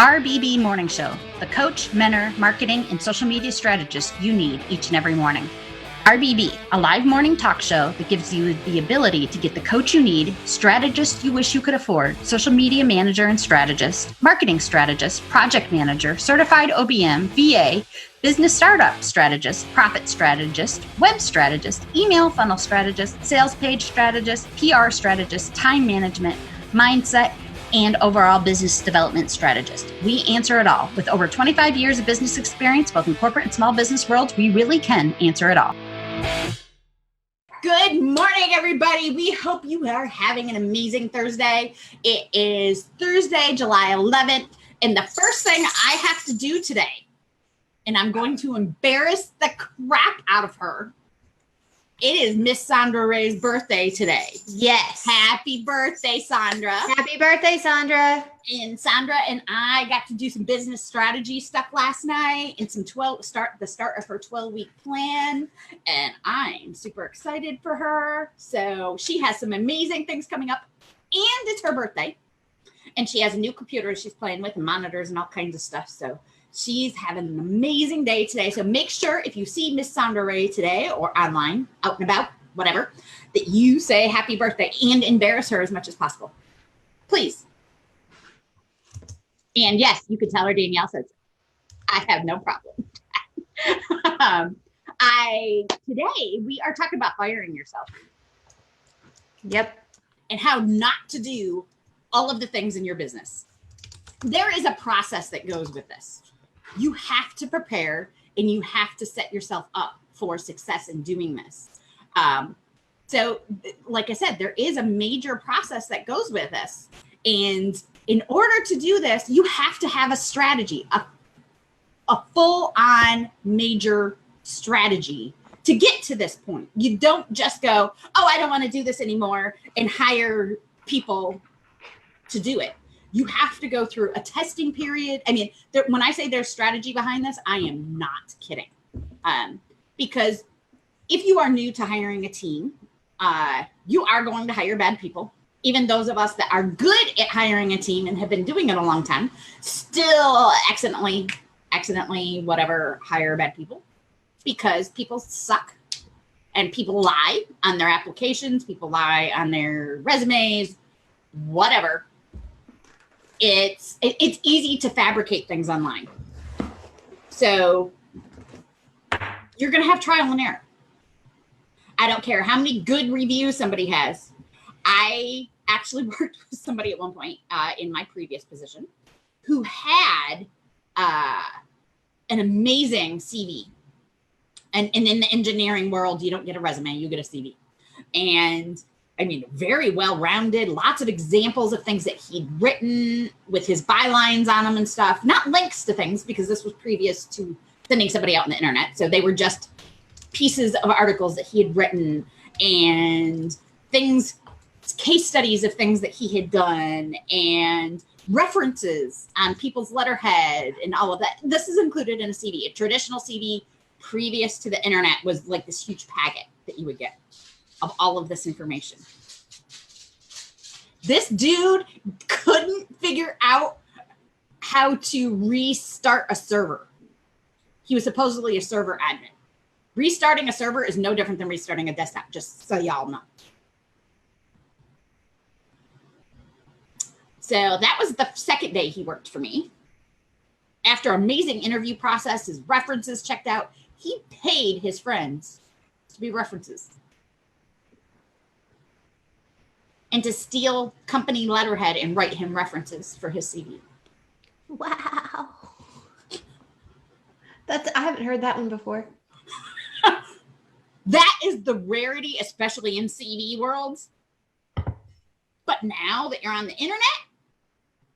RBB Morning Show, the coach, mentor, marketing, and social media strategist you need each and every morning. RBB, a live morning talk show that gives you the ability to get the coach you need, strategist you wish you could afford, social media manager and strategist, marketing strategist, project manager, certified OBM, VA, business startup strategist, profit strategist, web strategist, email funnel strategist, sales page strategist, PR strategist, time management, mindset, and overall business development strategist. We answer it all. With over 25 years of business experience, both in corporate and small business worlds, we really can answer it all. Good morning, everybody. We hope you are having an amazing Thursday. It is Thursday, July 11th, and the first thing I have to do today, and I'm going to embarrass the crap out of her, it is Miss Sandra Ray's birthday today. Yes. Happy birthday, Sandra. Happy birthday, Sandra. And Sandra and I got to do some business strategy stuff last night and the start of her 12-week plan. And I'm super excited for her. So she has some amazing things coming up, and it's her birthday. And she has a new computer she's playing with and monitors and all kinds of stuff. So she's having an amazing day today. So make sure if you see Miss Sandra Ray today or online, out and about, whatever, that you say happy birthday and embarrass her as much as possible. Please. And yes, you could tell her Danielle says, I have no problem. Today we are talking about firing yourself. Yep. And how not to do all of the things in your business. There is a process that goes with this. You have to prepare and you have to set yourself up for success in doing this. So like I said, there is a major process that goes with this. And in order to do this, you have to have a strategy, a full-on major strategy to get to this point. You don't just go, oh, I don't want to do this anymore, and hire people to do it. You have to go through a testing period. I mean, when I say there's strategy behind this, I am not kidding. Because if you are new to hiring a team, you are going to hire bad people. Even those of us that are good at hiring a team and have been doing it a long time, still accidentally, whatever, hire bad people. Because people suck. And people lie on their applications. People lie on their resumes, whatever. It's easy to fabricate things online. So you're going to have trial and error. I don't care how many good reviews somebody has. I actually worked with somebody at one point in my previous position who had an amazing CV. And in the engineering world, you don't get a resume, you get a CV. And I mean, very well-rounded, lots of examples of things that he'd written with his bylines on them and stuff. Not links to things, because this was previous to sending somebody out on the internet. So they were just pieces of articles that he had written and things, case studies of things that he had done and references on people's letterhead and all of that. This is included in a CV. A traditional CV previous to the internet was like this huge packet that you would get of all of this information. This dude couldn't figure out how to restart a server. He was supposedly a server admin. Restarting a server is no different than restarting a desktop, just so y'all know. So that was the second day he worked for me. After amazing interview process, his references checked out, he paid his friends to be references. And to steal company letterhead and write him references for his CV. Wow. I haven't heard that one before. That is the rarity, especially in CV worlds. But now that you're on the internet,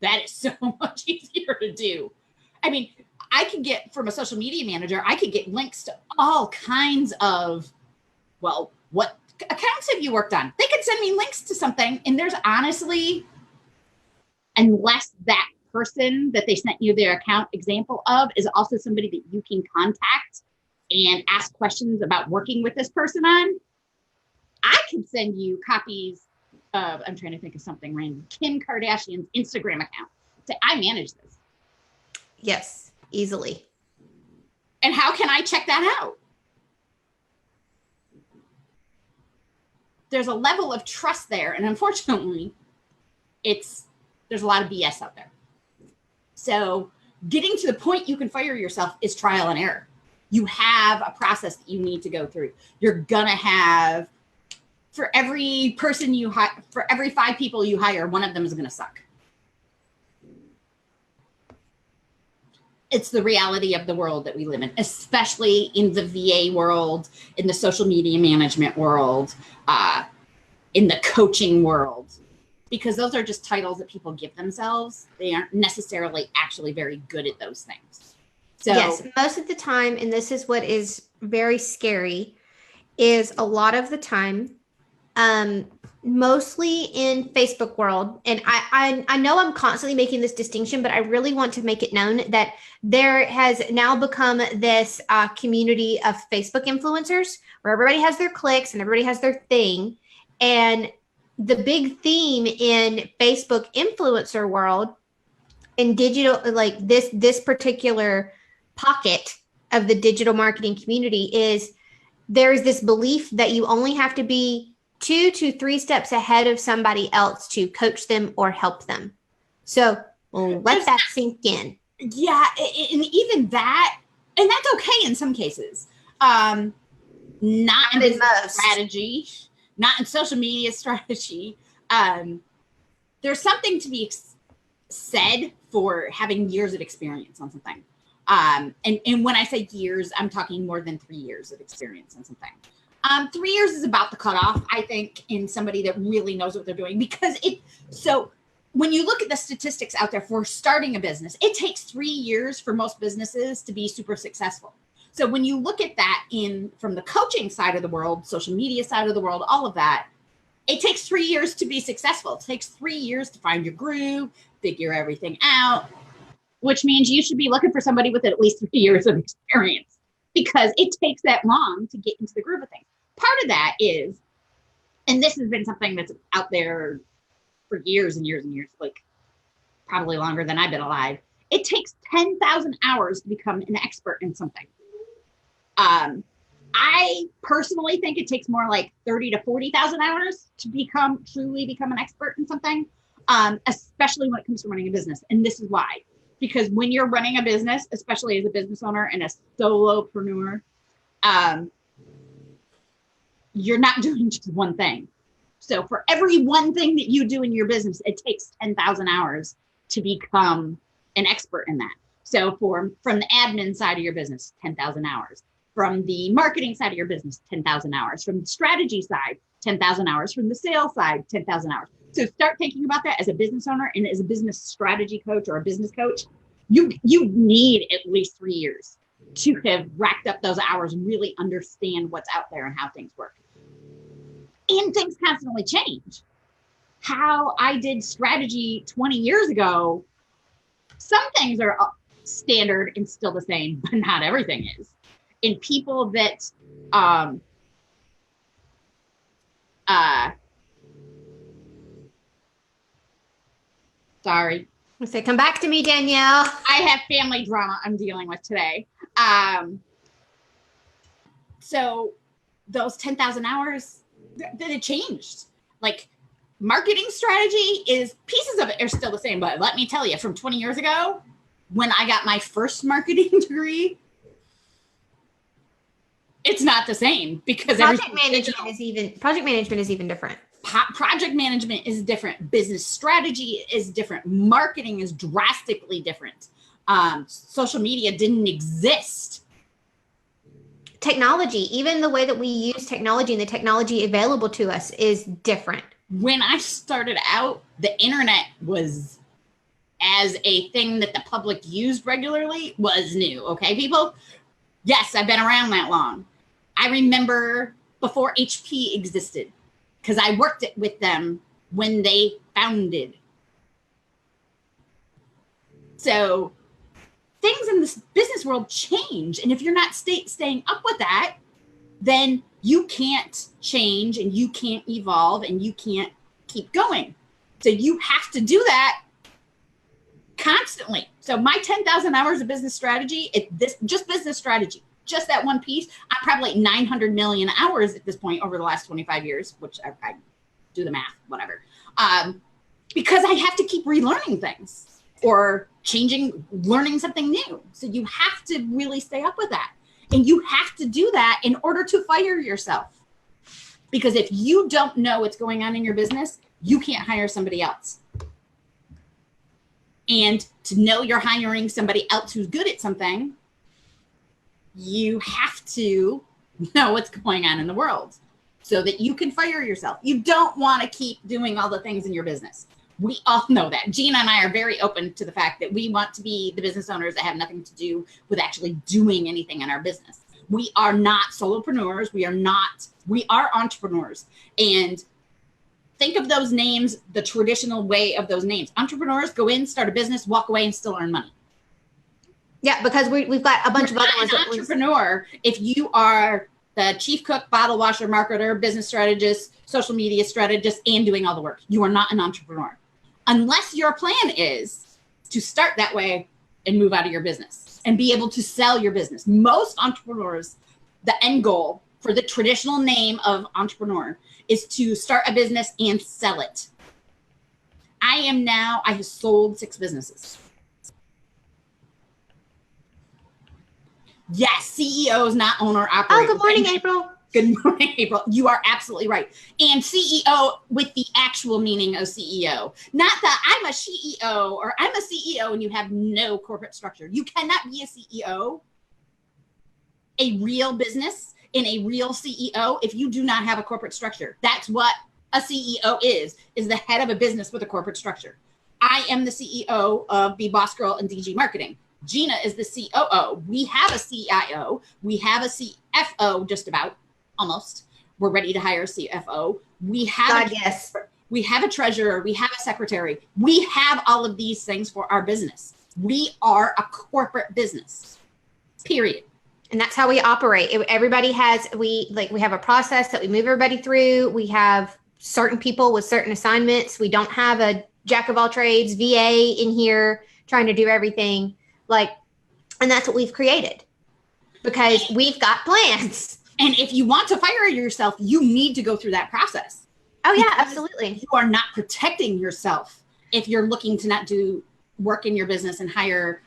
that is so much easier to do. I mean, I could get, from a social media manager, I could get links to all kinds of, well, what accounts have you worked on? They could send me links to something, and there's honestly, unless that person that they sent you their account example of is also somebody that you can contact and ask questions about working with this person on, I could send you copies of, I'm trying to think of something random, Kim Kardashian's Instagram account. Say, I manage this. Yes, easily. And how can I check that out? There's a level of trust there. And unfortunately, there's a lot of BS out there. So getting to the point you can fire yourself is trial and error. You have a process that you need to go through. You're going to have, for every person you hire, for every 5 people you hire, one of them is going to suck. It's the reality of the world that we live in, especially in the VA world, in the social media management world, in the coaching world, because those are just titles that people give themselves. They aren't necessarily actually very good at those things. So yes, most of the time, and this is what is very scary, is a lot of the time, mostly in Facebook world, and I know I'm constantly making this distinction, but I really want to make it known that there has now become this community of Facebook influencers where everybody has their clicks and everybody has their thing. And the big theme in Facebook influencer world and digital, like this particular pocket of the digital marketing community, is there's this belief that you only have to be 2 to 3 steps ahead of somebody else to coach them or help them. So let that sink in. Yeah, and even that, and that's okay in some cases. Not in business strategy, not in social media strategy. There's something to be said for having years of experience on something. And when I say years, I'm talking more than 3 years of experience on something. 3 years is about the cutoff, I think, in somebody that really knows what they're doing, because so when you look at the statistics out there for starting a business, it takes 3 years for most businesses to be super successful. So when you look at that from the coaching side of the world, social media side of the world, all of that, it takes 3 years to be successful. It takes 3 years to find your groove, figure everything out, which means you should be looking for somebody with at least 3 years of experience, because it takes that long to get into the groove of things. Part of that is, and this has been something that's out there for years and years and years, like probably longer than I've been alive. It takes 10,000 hours to become an expert in something. I personally think it takes more like 30 to 40,000 hours to truly become an expert in something, especially when it comes to running a business. And this is why, because when you're running a business, especially as a business owner and a solopreneur, you're not doing just one thing. So for every one thing that you do in your business, it takes 10,000 hours to become an expert in that. So from the admin side of your business, 10,000 hours. From the marketing side of your business, 10,000 hours. From the strategy side, 10,000 hours. From the sales side, 10,000 hours. So start thinking about that as a business owner and as a business strategy coach or a business coach. You need at least 3 years to have racked up those hours and really understand what's out there and how things work. And things constantly change. How I did strategy 20 years ago, some things are standard and still the same, but not everything is. And people that, sorry. I say, come back to me, Danielle. I have family drama I'm dealing with today. So those 10,000 hours, it changed. Like marketing strategy pieces of it are still the same, but let me tell you, from 20 years ago, when I got my first marketing degree, it's not the same, because project management is even different. Project management is different. Business strategy is different. Marketing is drastically different. Social media didn't exist. Technology, even the way that we use technology and the technology available to us is different. When I started out, the internet was, as a thing that the public used regularly, was new. Okay, people? Yes, I've been around that long. I remember before HP existed, because I worked with them when they founded. So things in this business world change. And if you're not staying up with that, then you can't change and you can't evolve and you can't keep going. So you have to do that constantly. So my 10,000 hours of business strategy, just business strategy, just that one piece, I'm probably at 900 million hours at this point over the last 25 years, which I do the math, whatever. Because I have to keep relearning things or learning something new. So you have to really stay up with that. And you have to do that in order to fire yourself. Because if you don't know what's going on in your business, you can't hire somebody else. And to know you're hiring somebody else who's good at something, you have to know what's going on in the world so that you can fire yourself. You don't want to keep doing all the things in your business. We all know that. Gina and I are very open to the fact that we want to be the business owners that have nothing to do with actually doing anything in our business. We are not solopreneurs. We are entrepreneurs. And think of those names the traditional way of those names. Entrepreneurs go in, start a business, walk away, and still earn money. Yeah, because we've got a bunch of other ones. An entrepreneur, if you are the chief cook, bottle washer, marketer, business strategist, social media strategist, and doing all the work, you are not an entrepreneur. Unless your plan is to start that way and move out of your business and be able to sell your business. Most entrepreneurs, the end goal for the traditional name of entrepreneur is to start a business and sell it. I have sold 6 businesses. Yes, CEO is not owner operator. Oh, good morning, April. Good morning, April. You are absolutely right. And CEO with the actual meaning of CEO, not that I'm a CEO or I'm a CEO and you have no corporate structure. You cannot be a CEO, a real business, and a real CEO if you do not have a corporate structure. That's what a CEO is the head of a business with a corporate structure. I am the CEO of Be Boss Girl and DG Marketing. Gina is the COO. We have a CIO. We have a CFO, just about, almost. We're ready to hire a CFO. We have we have a treasurer. We have a secretary. We have all of these things for our business. We are a corporate business, period. And that's how we operate. Everybody has, we have a process that we move everybody through. We have certain people with certain assignments. We don't have a jack of all trades VA in here trying to do everything. And that's what we've created because we've got plans. And if you want to fire yourself, you need to go through that process. Oh yeah, absolutely. You are not protecting yourself if you're looking to not do work in your business and hire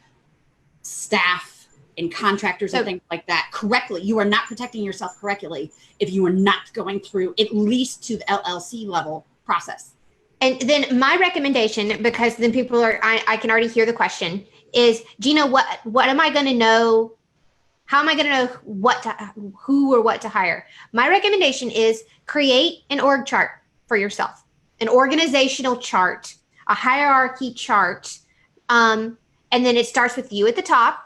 staff and contractors and things like that correctly. You are not protecting yourself correctly if you are not going through at least to the LLC level process. And then my recommendation, because then people are, I can already hear the question, is Gina, what am I going to know? How am I going to know who or what to hire? My recommendation is create an org chart for yourself, an organizational chart, a hierarchy chart. And then it starts with you at the top.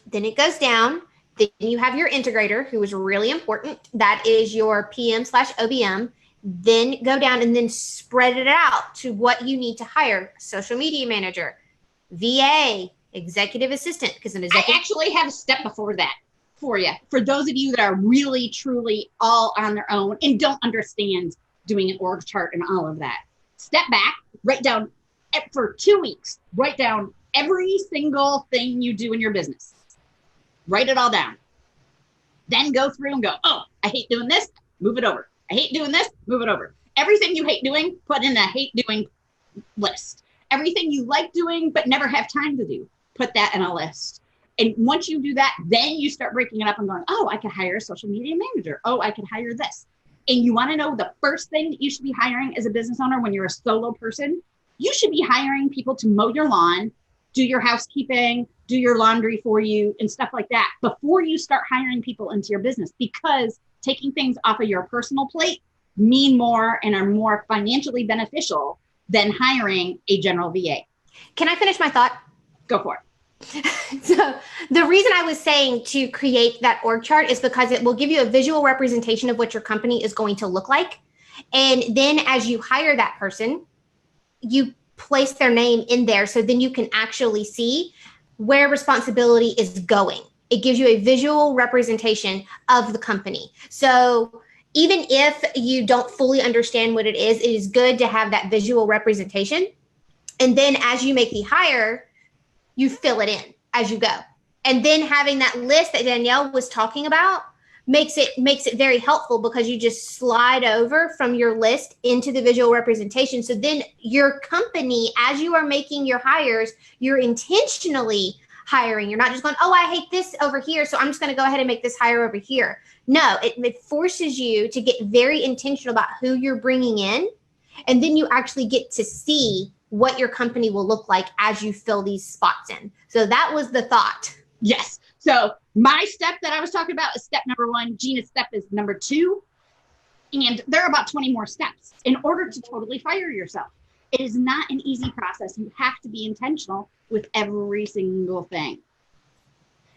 Then it goes down. Then you have your integrator, who is really important. That is your PM/OBM. Then go down and then spread it out to what you need to hire. Social media manager, VA, executive assistant. Because I actually have a step before that for you. For those of you that are really, truly all on their own and don't understand doing an org chart and all of that, step back, write down for 2 weeks, write down every single thing you do in your business. Write it all down. Then go through and go, oh, I hate doing this, move it over. I hate doing this, move it over. Everything you hate doing, put in the hate doing list. Everything you like doing but never have time to do, put that in a list. And once you do that, then you start breaking it up and going, oh, I could hire a social media manager. Oh, I could hire this. And you want to know the first thing that you should be hiring as a business owner when you're a solo person? You should be hiring people to mow your lawn, do your housekeeping, do your laundry for you and stuff like that before you start hiring people into your business, because taking things off of your personal plate mean more and are more financially beneficial than hiring a general VA. Can I finish my thought? Go for it. So the reason I was saying to create that org chart is because it will give you a visual representation of what your company is going to look like. And then as you hire that person, you place their name in there. So then you can actually see where responsibility is going. It gives you a visual representation of the company. So even if you don't fully understand what it is good to have that visual representation. And then as you make the hire, you fill it in as you go. And then having that list that Danielle was talking about makes it very helpful, because you just slide over from your list into the visual representation. So then your company, as you are making your hires, you're intentionally hiring. You're not just going, oh, I hate this over here, so I'm just going to go ahead and make this hire over here. No, it forces you to get very intentional about who you're bringing in. And then you actually get to see what your company will look like as you fill these spots in. So that was the thought. Yes. So my step that I was talking about is step number 1. Gina's step is number 2. And there are about 20 more steps in order to totally fire yourself. It is not an easy process. You have to be intentional with every single thing.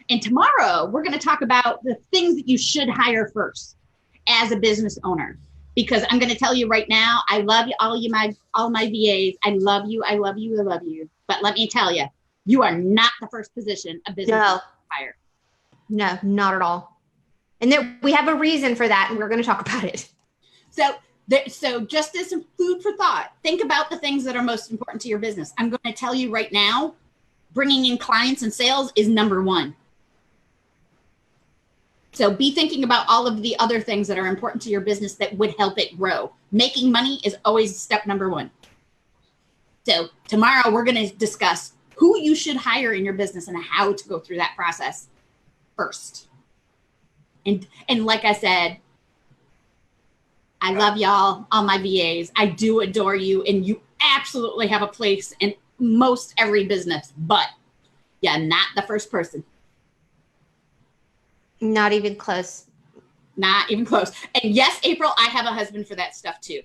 And tomorrow we're going to talk about the things that you should hire first as a business owner. Because I'm going to tell you right now, I love you, all my VAs. I love you. I love you. I love you. But let me tell you, you are not the first position a business owner hire. No, not at all. And we have a reason for that, and we're going to talk about it. So just as some food for thought, think about the things that are most important to your business. I'm going to tell you right now, bringing in clients and sales is number 1. So be thinking about all of the other things that are important to your business that would help it grow. Making money is always step number 1. So tomorrow we're going to discuss who you should hire in your business and how to go through that process first. And like I said, I love y'all, all my VAs. I do adore you, and you absolutely have a place in most every business, but yeah, not the first person. Not even close. Not even close. And yes, April, I have a husband for that stuff too.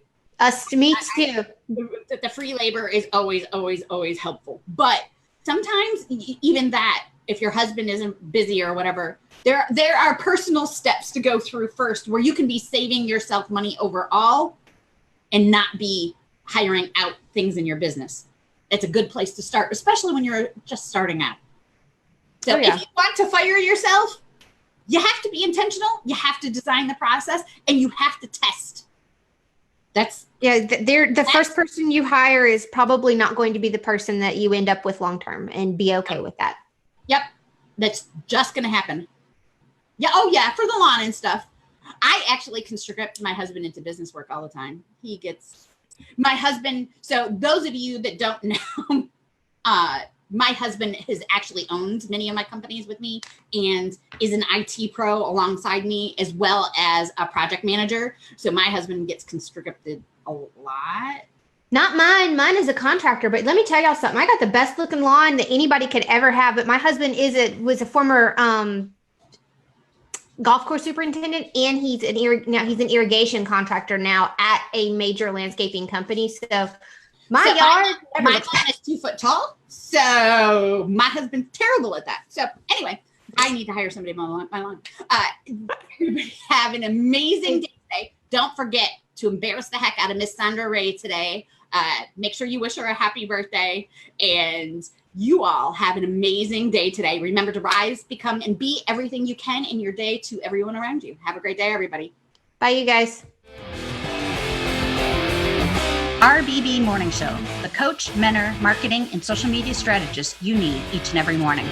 Me too. The free labor is always, always, always helpful. But sometimes even that, if your husband isn't busy or whatever, there are personal steps to go through first where you can be saving yourself money overall and not be hiring out things in your business. It's a good place to start, especially when you're just starting out. So if you want to fire yourself, you have to be intentional. You have to design the process, and you have to test. The first person you hire is probably not going to be the person that you end up with long term, and be okay with that. Yep. That's just going to happen. Yeah. Oh yeah. For the lawn and stuff. I actually conscript my husband into business work all the time. My husband. So those of you that don't know, my husband has actually owned many of my companies with me and is an IT pro alongside me, as well as a project manager. So my husband gets conscripted a lot. Not mine. Mine is a contractor, but let me tell y'all something. I got the best looking lawn that anybody could ever have. But my husband was a former golf course superintendent, and he's an irrigation contractor now at a major landscaping company. So my lawn is 2 foot tall. So my husband's terrible at that. So anyway, I need to hire somebody to mow my lawn. Everybody have an amazing day today. Don't forget to embarrass the heck out of Miss Sandra Ray today. Make sure you wish her a happy birthday, and you all have an amazing day today. Remember to rise, become, and be everything you can in your day to everyone around you. Have a great day, everybody. Bye, you guys. RBB Morning Show, the coach, mentor, marketing, and social media strategist you need each and every morning.